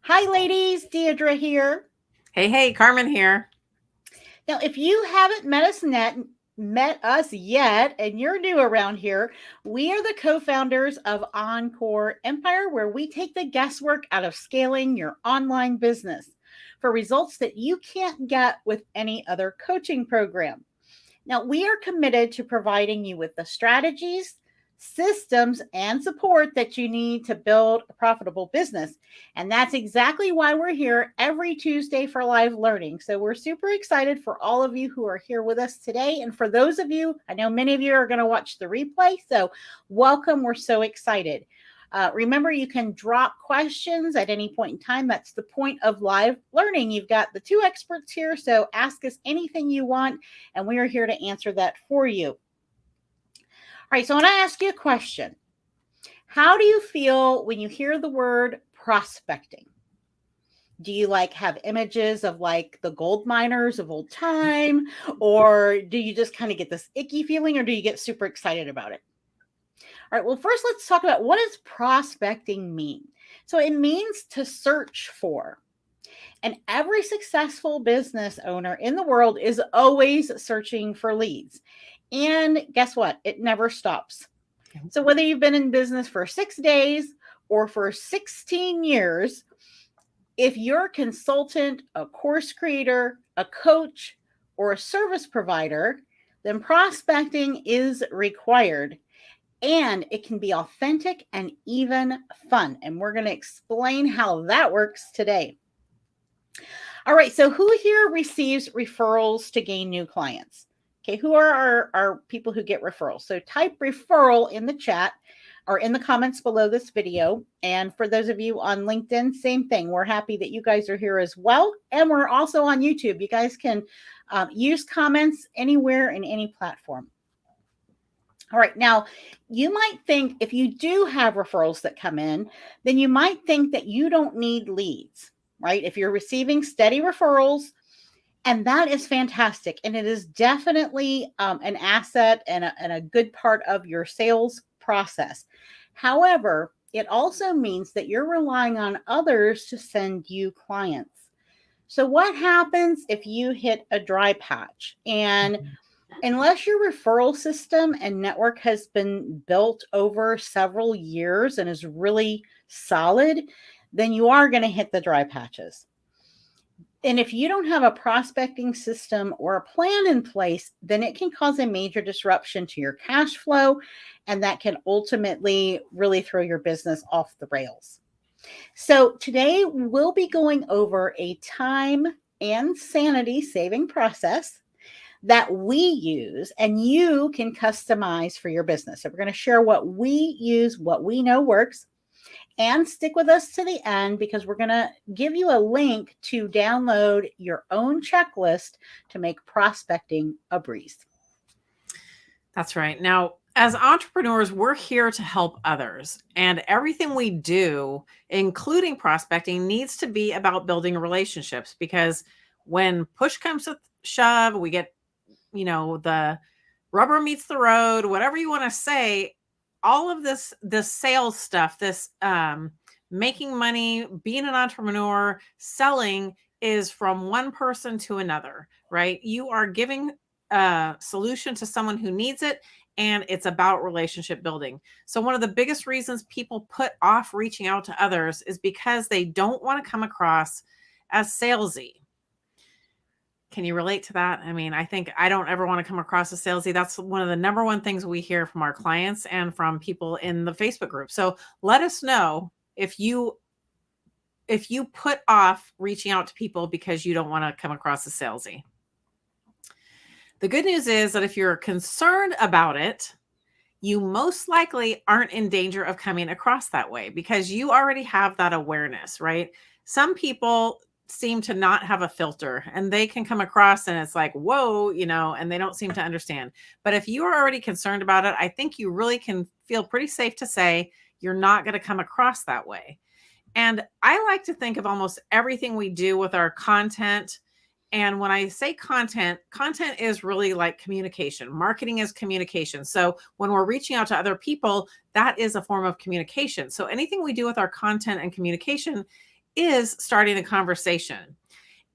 Hi, ladies. Deirdre here. Hey, Carmen here. Now, if you haven't met us yet, and you're new around here, we are the co-founders of Encore Empire, where we take the guesswork out of scaling your online business for results that you can't get with any other coaching program. Now, we are committed to providing you with the strategies, systems, and support that you need to build a profitable business. And that's exactly why we're here every Tuesday for live learning. So we're super excited for all of you who are here with us today. And for those of you, I know many of you are going to watch the replay. So welcome. We're so excited. Remember, you can drop questions at any point in time. That's the point of live learning. You've got the two experts here, so ask us anything you want, and we are here to answer that for you. All right, so I want to ask you a question. How do you feel when you hear the word prospecting? Do you have images of the gold miners of old time, or do you just kind of get this icky feeling, or do you get super excited about it? All right, well, first let's talk about, what does prospecting mean? So it means to search for. And every successful business owner in the world is always searching for leads. And guess what? It never stops. So whether you've been in business for 6 days or for 16 years, if you're a consultant, a course creator, a coach, or a service provider, then prospecting is required. And it can be authentic and even fun. And we're going to explain how that works today. All right, so who here receives referrals to gain new clients? Okay, who are our people who get referrals? So type referral in the chat or in the comments below this video. And for those of you on LinkedIn, same thing. We're happy that you guys are here as well. And we're also on YouTube. You guys can use comments anywhere in any platform. All right, now you might think, if you do have referrals that come in, then you might think that you don't need leads, right? If you're receiving steady referrals, and that is fantastic. And it is definitely an asset and a good part of your sales process. However, it also means that you're relying on others to send you clients. So what happens if you hit a dry patch? And unless your referral system and network has been built over several years and is really solid, then you are going to hit the dry patches. And if you don't have a prospecting system or a plan in place, then it can cause a major disruption to your cash flow, and that can ultimately really throw your business off the rails. So today we'll be going over a time and sanity saving process that we use and you can customize for your business. So we're going to share what we use, what we know works, and stick with us to the end, because we're going to give you a link to download your own checklist to make prospecting a breeze. That's right. Now, as entrepreneurs, we're here to help others. And everything we do, including prospecting, needs to be about building relationships, because when push comes to shove, we get, the rubber meets the road, whatever you want to say, all of this sales stuff, this making money, being an entrepreneur, selling is from one person to another, right? You are giving a solution to someone who needs it, and it's about relationship building. So one of the biggest reasons people put off reaching out to others is because they don't want to come across as salesy. Can you relate to that? I mean, I think I don't ever want to come across as salesy. That's one of the number one things we hear from our clients and from people in the Facebook group. So let us know if you put off reaching out to people because you don't want to come across as salesy. The good news is that if you're concerned about it, you most likely aren't in danger of coming across that way, because you already have that awareness, right? Some people seem to not have a filter, and they can come across and it's like, whoa, and they don't seem to understand. But if you are already concerned about it, I think you really can feel pretty safe to say you're not going to come across that way. And I like to think of almost everything we do with our content. And when I say content is really like communication. Marketing is communication. So when we're reaching out to other people, that is a form of communication. So anything we do with our content and communication is starting a conversation.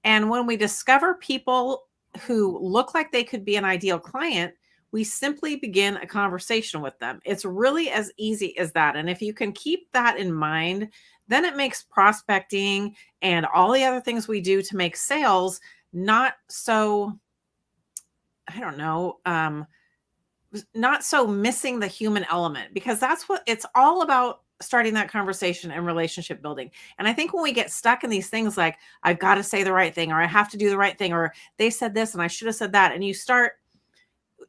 And when we discover people who look like they could be an ideal client, we simply begin a conversation with them. It's really as easy as that. And if you can keep that in mind, then it makes prospecting and all the other things we do to make sales not so, I don't know, not so missing the human element, because that's what it's all about, starting that conversation and relationship building. And I think when we get stuck in these things like, I've got to say the right thing, or I have to do the right thing, or they said this and I should have said that, and you start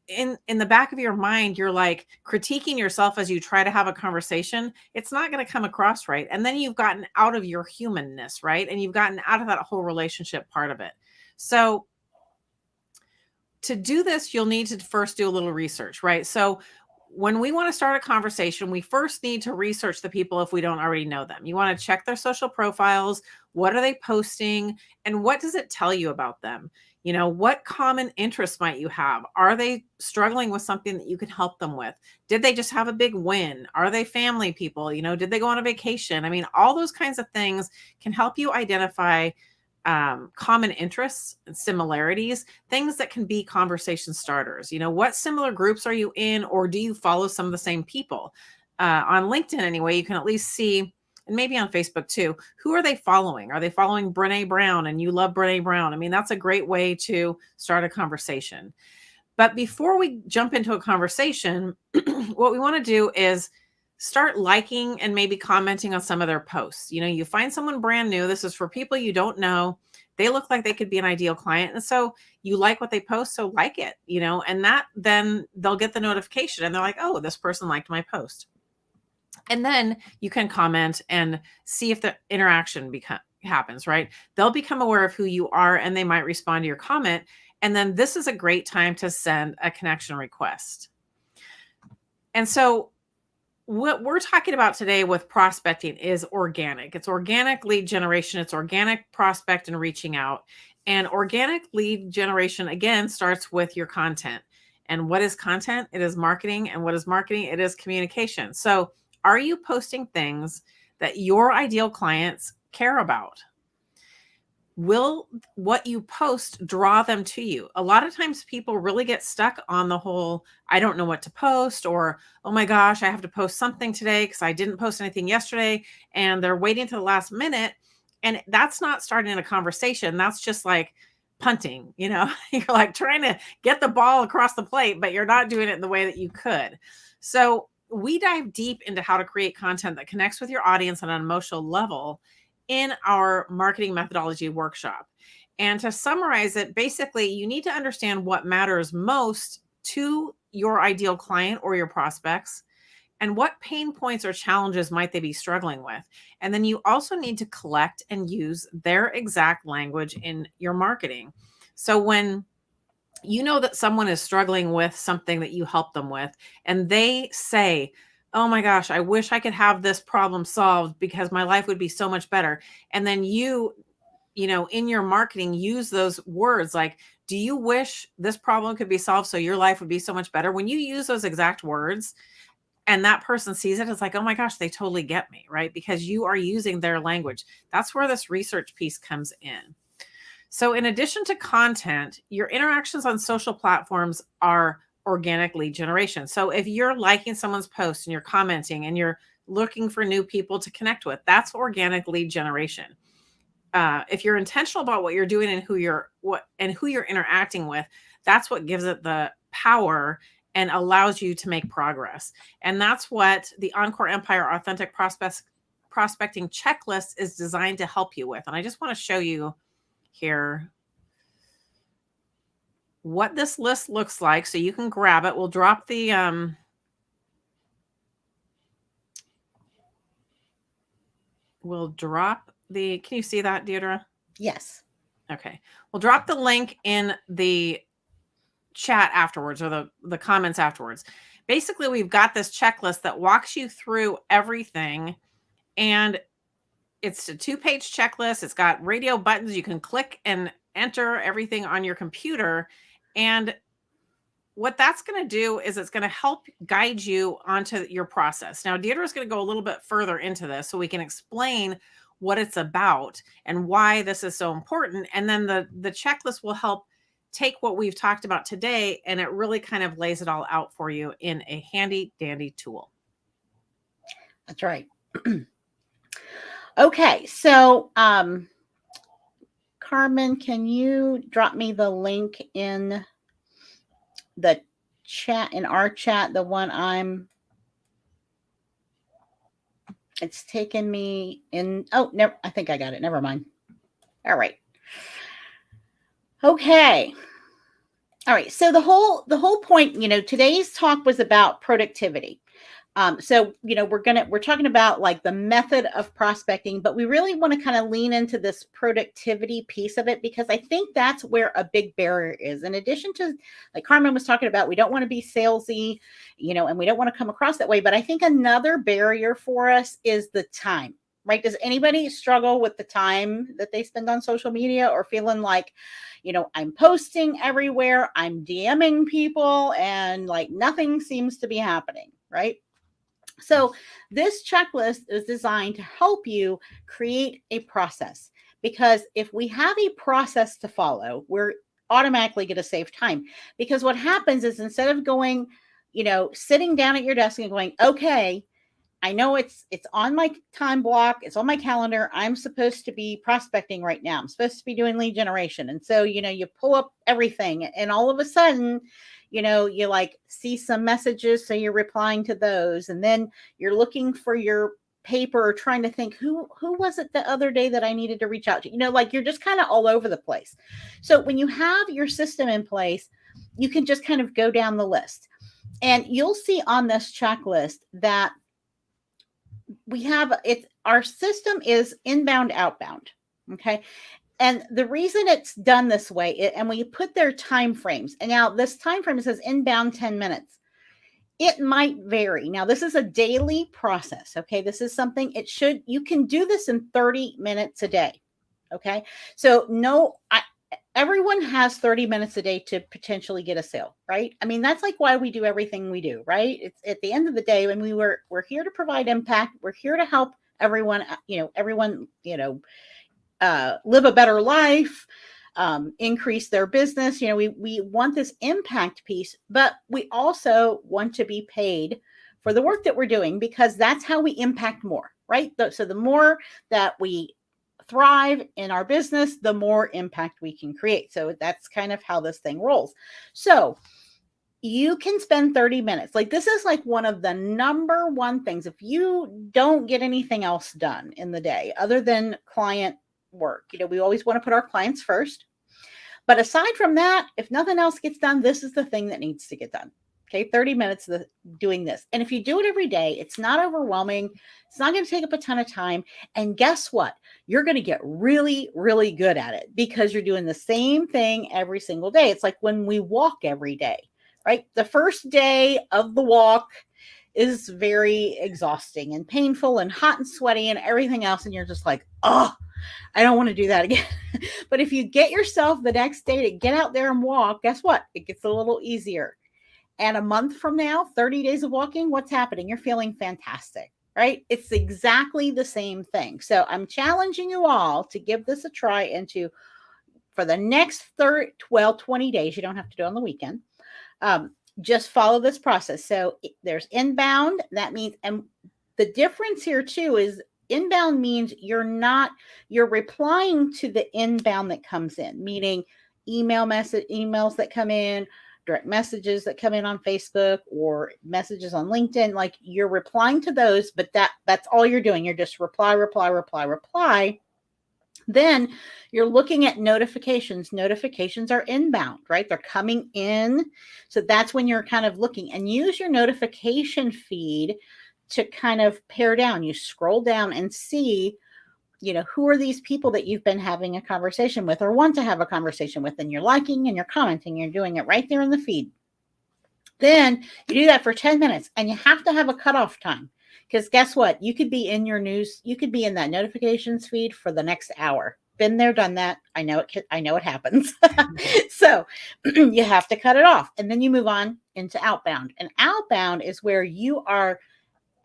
in the back of your mind, you're like critiquing yourself as you try to have a conversation, it's not going to come across right. And then you've gotten out of your humanness, right? And you've gotten out of that whole relationship part of it. So to do this, you'll need to first do a little research, right? So when we want to start a conversation, we first need to research the people if we don't already know them. You want to check their social profiles. What are they posting? And what does it tell you about them? You know, what common interests might you have? Are they struggling with something that you can help them with? Did they just have a big win? Are they family people? You know, did they go on a vacation? I mean, all those kinds of things can help you identify common interests and similarities, things that can be conversation starters. You know, what similar groups are you in, or do you follow some of the same people? On LinkedIn, anyway, you can at least see, and maybe on Facebook too, who are they following? Are they following Brene Brown and you love Brene Brown? I mean, that's a great way to start a conversation. But before we jump into a conversation, what we want to do is start liking and maybe commenting on some of their posts. You know, you find someone brand new. This is for people you don't know. They look like they could be an ideal client. And so you like what they post. So like it, you know, and that then they'll get the notification and they're like, oh, this person liked my post. And then you can comment and see if the interaction happens, right? They'll become aware of who you are and they might respond to your comment. And then this is a great time to send a connection request. And so what we're talking about today with prospecting is organic. It's organic lead generation. It's organic prospect and reaching out. And organic lead generation, again, starts with your content. And what is content? It is marketing. And what is marketing? It is communication. So are you posting things that your ideal clients care about? Will what you post draw them to you? A lot of times people really get stuck on the whole, I don't know what to post, or, oh my gosh, I have to post something today because I didn't post anything yesterday. And they're waiting to the last minute. And that's not starting a conversation. That's just like punting, you know, you're like trying to get the ball across the plate, but you're not doing it in the way that you could. So we dive deep into how to create content that connects with your audience on an emotional level in our marketing methodology workshop. And to summarize it, basically, you need to understand what matters most to your ideal client or your prospects, and what pain points or challenges might they be struggling with. And then you also need to collect and use their exact language in your marketing. So when you know that someone is struggling with something that you help them with, and they say, oh my gosh, I wish I could have this problem solved because my life would be so much better. And then you know, in your marketing, use those words like, do you wish this problem could be solved so your life would be so much better? When you use those exact words and that person sees it, it's like, oh my gosh, they totally get me, right? Because you are using their language. That's where this research piece comes in. So in addition to content, your interactions on social platforms are organic lead generation. So if you're liking someone's post and you're commenting and you're looking for new people to connect with, that's organic lead generation. If you're intentional about what you're doing and who you're interacting with, that's what gives it the power and allows you to make progress. And that's what the Encore Empire Authentic Prospecting Checklist is designed to help you with. And I just want to show you here what this list looks like so you can grab it. We'll drop the can you see that, Deirdre? Yes. Okay. We'll drop the link in the chat afterwards, or the comments afterwards. Basically, we've got this checklist that walks you through everything, and it's a 2-page checklist. It's got radio buttons. You can click and enter everything on your computer. And what that's going to do is it's going to help guide you onto your process. Now, Deirdre is going to go a little bit further into this so we can explain what it's about and why this is so important. And then the checklist will help take what we've talked about today, and it really kind of lays it all out for you in a handy dandy tool. That's right. Okay. So, Carmen, can you drop me the link in the chat, in our chat, the one it's taken me in. Oh, never. I think I got it. Never mind. All right. Okay. All right. So the whole point, today's talk was about productivity. So, we're talking about like the method of prospecting, but we really want to kind of lean into this productivity piece of it, because I think that's where a big barrier is. In addition to, like Carmen was talking about, we don't want to be salesy, and we don't want to come across that way. But I think another barrier for us is the time, right? Does anybody struggle with the time that they spend on social media, or feeling like, I'm posting everywhere, I'm DMing people, and like nothing seems to be happening, right? So this checklist is designed to help you create a process, because if we have a process to follow, we're automatically going to save time. Because what happens is, instead of going, sitting down at your desk and going, okay, I know it's on my time block, it's on my calendar, I'm supposed to be prospecting right now, I'm supposed to be doing lead generation. And so, you pull up everything, and all of a sudden, you like see some messages, so you're replying to those, and then you're looking for your paper, trying to think, who was it the other day that I needed to reach out to, like you're just kind of all over the place. So when you have your system in place, you can just kind of go down the list, and you'll see on this checklist that our system is inbound, outbound. Okay. And the reason it's done this way, and we put their time frames, and now this time frame says inbound 10 minutes. It might vary. Now, this is a daily process. Okay. This is something you can do this in 30 minutes a day. Okay. So everyone has 30 minutes a day to potentially get a sale, right? I mean, that's like why we do everything we do, right? It's at the end of the day, when we're here to provide impact. We're here to help everyone, live a better life, increase their business. We want this impact piece, but we also want to be paid for the work that we're doing, because that's how we impact more, right? So the more that we thrive in our business, the more impact we can create. So that's kind of how this thing rolls. So you can spend 30 minutes. Like, this is like one of the number one things. If you don't get anything else done in the day other than client work, we always want to put our clients first. But aside from that, if nothing else gets done, this is the thing that needs to get done. Okay, 30 minutes doing this. And if you do it every day, it's not overwhelming. It's not going to take up a ton of time. And guess what? You're going to get really, really good at it, because you're doing the same thing every single day. It's like when we walk every day, right? The first day of the walk is very exhausting and painful and hot and sweaty and everything else. And you're just like, oh, I don't want to do that again. But if you get yourself the next day to get out there and walk, guess what? It gets a little easier. And a month from now, 30 days of walking, what's happening? You're feeling fantastic, right? It's exactly the same thing. So I'm challenging you all to give this a try, for the next 20 days. You don't have to do it on the weekend. Just follow this process. So there's inbound. That means, and the difference here too is, inbound means you're replying to the inbound that comes in, meaning emails that come in, direct messages that come in on Facebook, or messages on LinkedIn. Like, you're replying to those, but that's all you're doing. You're just reply. Then you're looking at notifications. Notifications are inbound, right? They're coming in. So that's when you're kind of looking, and use your notification feed to kind of pare down. You scroll down and see, who are these people that you've been having a conversation with or want to have a conversation with, and you're liking and you're commenting. You're doing it right there in the feed. Then you do that for 10 minutes, and you have to have a cutoff time, because guess what? You could be in your news. You could be in that notifications feed for the next hour. Been there, done that. I know it happens. So you have to cut it off, and then you move on into outbound. And outbound is where you are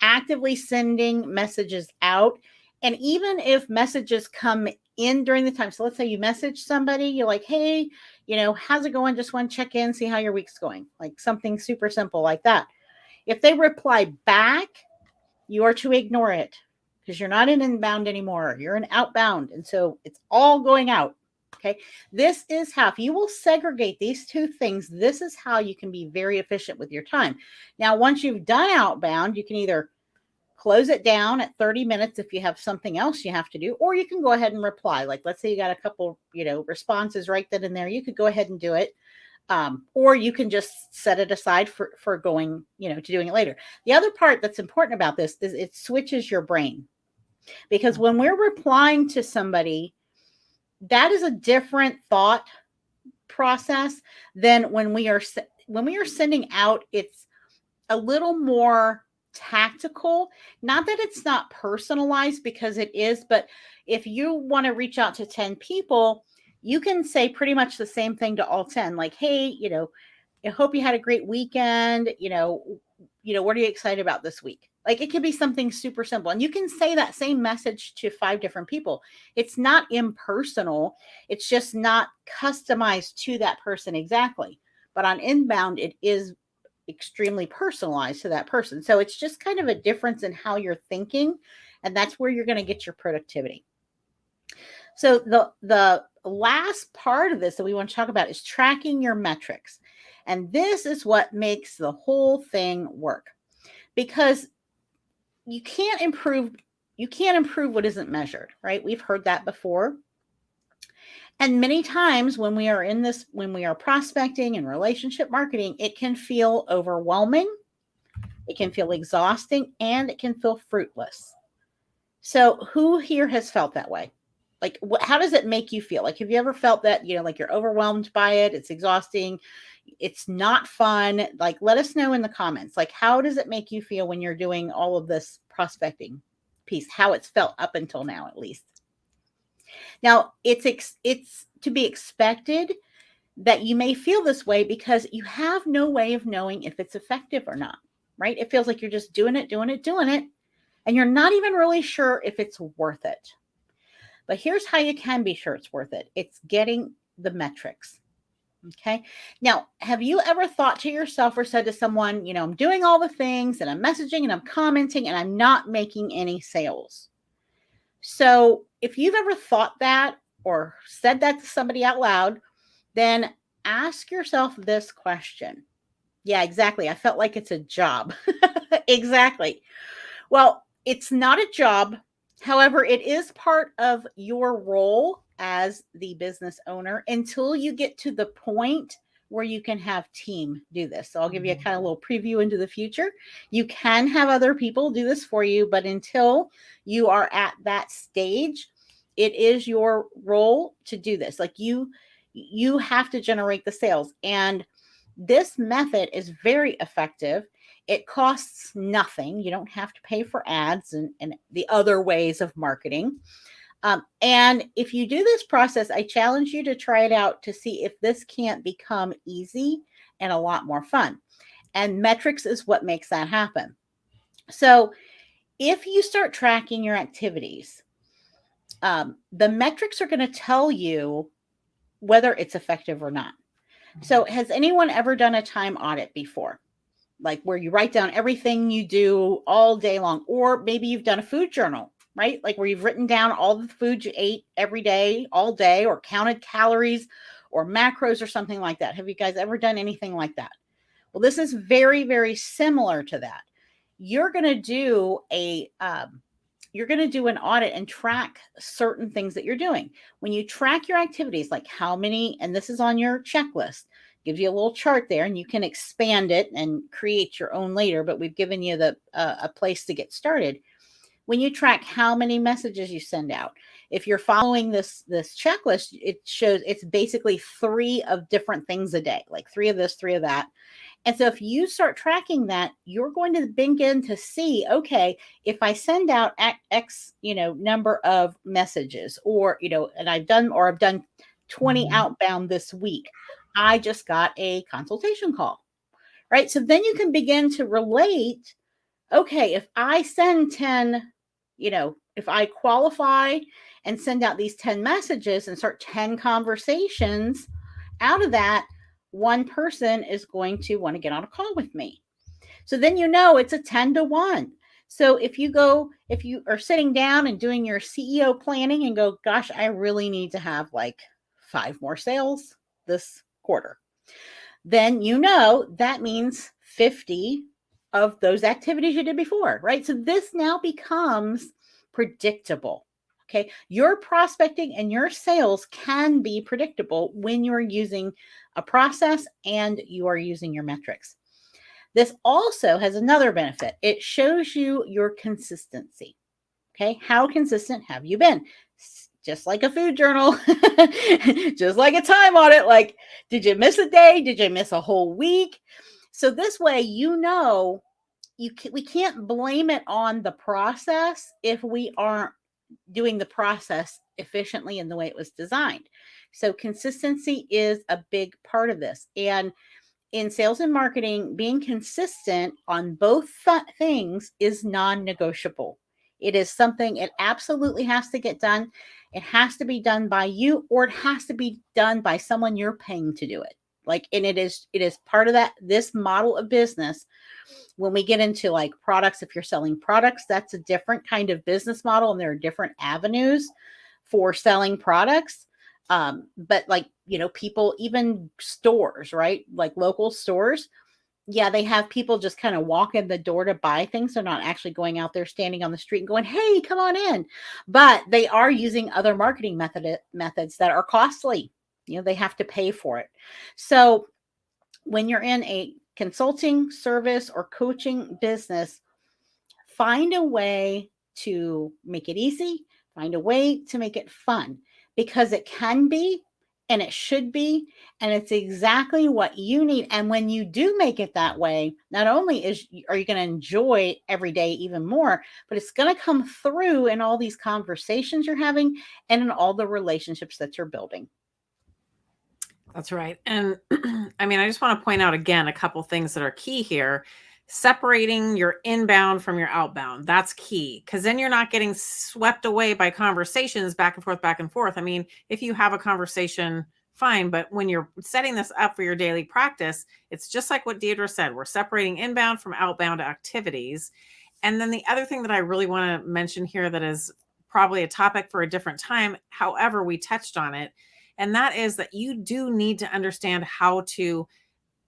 actively sending messages out, And even if messages come in during the time, so let's say you message somebody, you're like, hey, how's it going? Just want to check in, see how your week's going. Like something super simple like that. If they reply back, you are to ignore it because you're not in inbound anymore. You're in outbound. And so it's all going out. Okay. This is how, if you will segregate these two things, this is how you can be very efficient with your time. Now, once you've done outbound, you can either close it down at 30 minutes if you have something else you have to do, or you can go ahead and reply. Like, let's say you got a couple, responses right then and there. You could go ahead and do it. Or you can just set it aside for going, to doing it later. The other part that's important about this is it switches your brain, because when we're replying to somebody, that is a different thought process than when we are sending out. It's a little more tactical. Not that it's not personalized, because it is, but if you want to reach out to 10 people, you can say pretty much the same thing to all 10. Like, hey, I hope you had a great weekend. What are you excited about this week? Like, it could be something super simple. And you can say that same message to 5 different people. It's not impersonal. It's just not customized to that person exactly. But on inbound, it is extremely personalized to that person. So it's just kind of a difference in how you're thinking. And that's where you're going to get your productivity. So the last part of this that we want to talk about is tracking your metrics. And this is what makes the whole thing work, because you can't improve what isn't measured, right? We've heard that before. And many times when we are prospecting and relationship marketing, it can feel overwhelming, it can feel exhausting, and it can feel fruitless. So who here has felt that way? Like, how does it make you feel? Like, have you ever felt that, like you're overwhelmed by it? It's exhausting. It's not fun. Like, let us know in the comments. Like, how does it make you feel when you're doing all of this prospecting piece? How it's felt up until now, at least. Now, it's to be expected that you may feel this way because you have no way of knowing if it's effective or not, right? It feels like you're just doing it, and you're not even really sure if it's worth it. But here's how you can be sure it's worth it. It's getting the metrics. Okay. Now, have you ever thought to yourself or said to someone, I'm doing all the things and I'm messaging and I'm commenting and I'm not making any sales? So if you've ever thought that or said that to somebody out loud, then ask yourself this question. Yeah, exactly. I felt like it's a job. Exactly. Well, it's not a job. However, it is part of your role as the business owner until you get to the point where you can have team do this. So I'll give you a kind of little preview into the future. You can have other people do this for you, but until you are at that stage, it is your role to do this. Like, you have to generate the sales. And this method is very effective. It costs nothing. You don't have to pay for ads and the other ways of marketing. And if you do this process, I challenge you to try it out to see if this can't become easy and a lot more fun. And metrics is what makes that happen. So if you start tracking your activities, the metrics are going to tell you whether it's effective or not. So has anyone ever done a time audit before? Like, where you write down everything you do all day long, or maybe you've done a food journal, right? Like, where you've written down all the food you ate every day, all day, or counted calories or macros or something like that. Have you guys ever done anything like that? Well, this is very, very similar to that. You're going to do an audit and track certain things that you're doing. When you track your activities, like how many, and this is on your checklist, gives you a little chart there, and you can expand it and create your own later, but we've given you a place to get started. When you track how many messages you send out, if you're following this checklist, it shows it's basically 3 of different things a day, like 3 of this, 3 of that. And so if you start tracking that, you're going to begin to see, okay, if I send out X, number of messages, or, and I've done 20 outbound this week, I just got a consultation call, right? So then you can begin to relate, okay, if I send 10, if if I qualify and send out these 10 messages and start 10 conversations, out of that, one person is going to want to get on a call with me. So then it's a 10 to 1. So if you are sitting down and doing your CEO planning and go, gosh, I really need to have like 5 more sales this quarter, then that means 50 of those activities you did before, right? So this now becomes predictable. Okay. Your prospecting and your sales can be predictable when you're using a process and you are using your metrics. This also has another benefit. It shows you your consistency. Okay. How consistent have you been? Just like a food journal, just like a time audit. Like, did you miss a day? Did you miss a whole week? So this way, we can't blame it on the process if we aren't doing the process efficiently in the way it was designed. So consistency is a big part of this. And in sales and marketing, being consistent on both things is non-negotiable. It is something, it absolutely has to get done. It has to be done by you, or it has to be done by someone you're paying to do it. And it is part of this model of business. When we get into like products, if you're selling products, that's a different kind of business model, and there are different avenues for selling products. But people, even stores, right? Like local stores. Yeah, they have people just kind of walk in the door to buy things. They're not actually going out there, standing on the street and going, hey, come on in. But they are using other marketing methods that are costly. They have to pay for it. So when you're in a consulting service or coaching business, find a way to make it easy, find a way to make it fun, because it can be and it should be, and it's exactly what you need. And when you do make it that way, not only are you going to enjoy every day even more, but it's going to come through in all these conversations you're having and in all the relationships that you're building. That's right. And I mean, I just want to point out again a couple things that are key here. Separating your inbound from your outbound. That's key, because then you're not getting swept away by conversations back and forth, back and forth. I mean, if you have a conversation, fine. But when you're setting this up for your daily practice, it's just like what Deidre said. We're separating inbound from outbound activities. And then the other thing that I really want to mention here, that is probably a topic for a different time, however, we touched on it, and that is that you do need to understand how to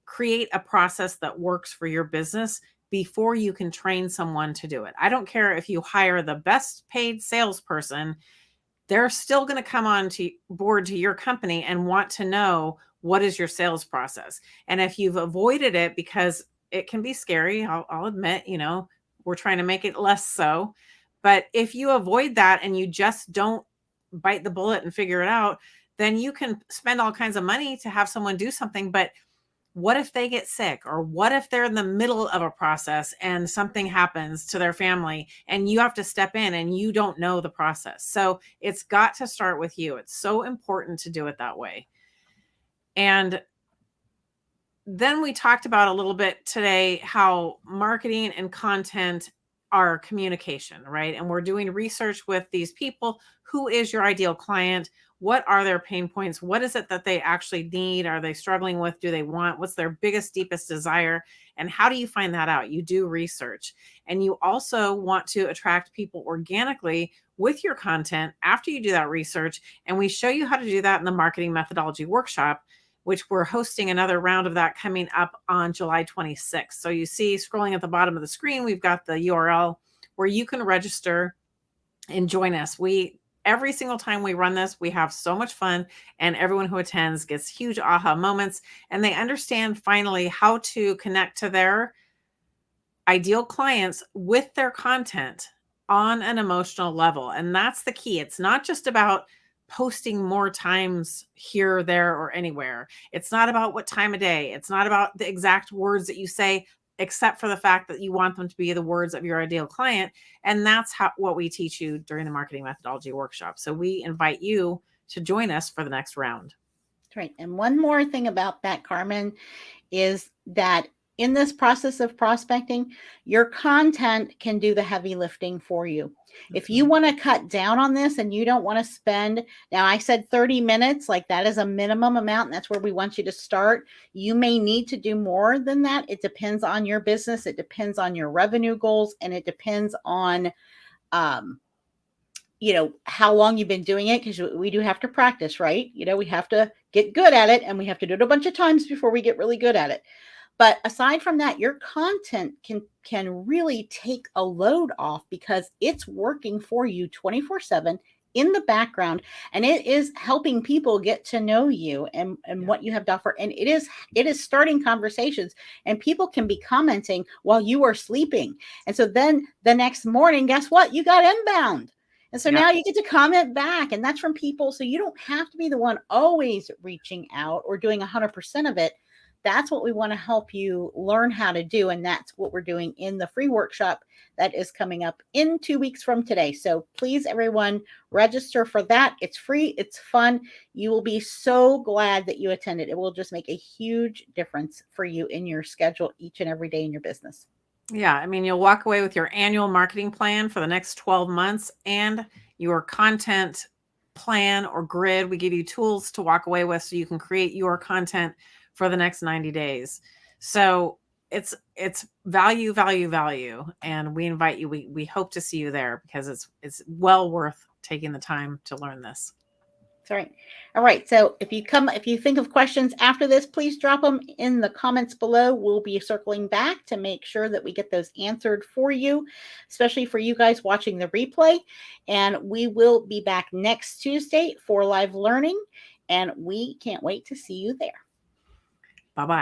create a process that works for your business before you can train someone to do it. I don't care if you hire the best paid salesperson, they're still going to come on to board to your company and want to know, what is your sales process? And if you've avoided it, because it can be scary, I'll admit, we're trying to make it less so. But if you avoid that and you just don't bite the bullet and figure it out, then you can spend all kinds of money to have someone do something. But what if they get sick? Or what if they're in the middle of a process and something happens to their family and you have to step in and you don't know the process? So it's got to start with you. It's so important to do it that way. And then we talked about a little bit today how marketing and content are communication, right? And we're doing research with these people. Who is your ideal client? What are their pain points? What is it that they actually need? Are they struggling with? Do they want? What's their biggest, deepest desire? And how do you find that out? You do research. And you also want to attract people organically with your content after you do that research. And we show you how to do that in the marketing methodology workshop, which we're hosting another round of that coming up on July 26th. So you see scrolling at the bottom of the screen, we've got the URL where you can register and join us. Every single time we run this, we have so much fun, and everyone who attends gets huge aha moments, and they understand finally how to connect to their ideal clients with their content on an emotional level. And that's the key. It's not just about posting more times here, there, or anywhere. It's not about what time of day. It's not about the exact words that you say, except for the fact that you want them to be the words of your ideal client. And that's what we teach you during the marketing methodology workshop. So we invite you to join us for the next round. Right. And one more thing about that, Carmen, is that in this process of prospecting, your content can do the heavy lifting for you. If you want to cut down on this and you don't want to spend, now I said 30 minutes, like that is a minimum amount, and that's where we want you to start. You may need to do more than that. It depends on your business. It depends on your revenue goals, and it depends on, how long you've been doing it, because we do have to practice, right? We have to get good at it, and we have to do it a bunch of times before we get really good at it. But aside from that, your content can really take a load off because it's working for you 24/7 in the background, and it is helping people get to know you and what you have to offer. And it is starting conversations, and people can be commenting while you are sleeping. And so then the next morning, guess what? You got inbound. And so now you get to comment back, and that's from people. So you don't have to be the one always reaching out or doing 100% of it. That's what we want to help you learn how to do. And that's what we're doing in the free workshop that is coming up in 2 weeks from today. So please, everyone, register for that. It's free. It's fun. You will be so glad that you attended. It will just make a huge difference for you in your schedule each and every day in your business. Yeah. I mean, you'll walk away with your annual marketing plan for the next 12 months and your content plan or grid. We give you tools to walk away with so you can create your content for the next 90 days. So it's value, value, value. And we invite you, we hope to see you there because it's well worth taking the time to learn this. That's right. All right. So if you think of questions after this, please drop them in the comments below. We'll be circling back to make sure that we get those answered for you, especially for you guys watching the replay. And we will be back next Tuesday for live learning. And we can't wait to see you there. Bye-bye.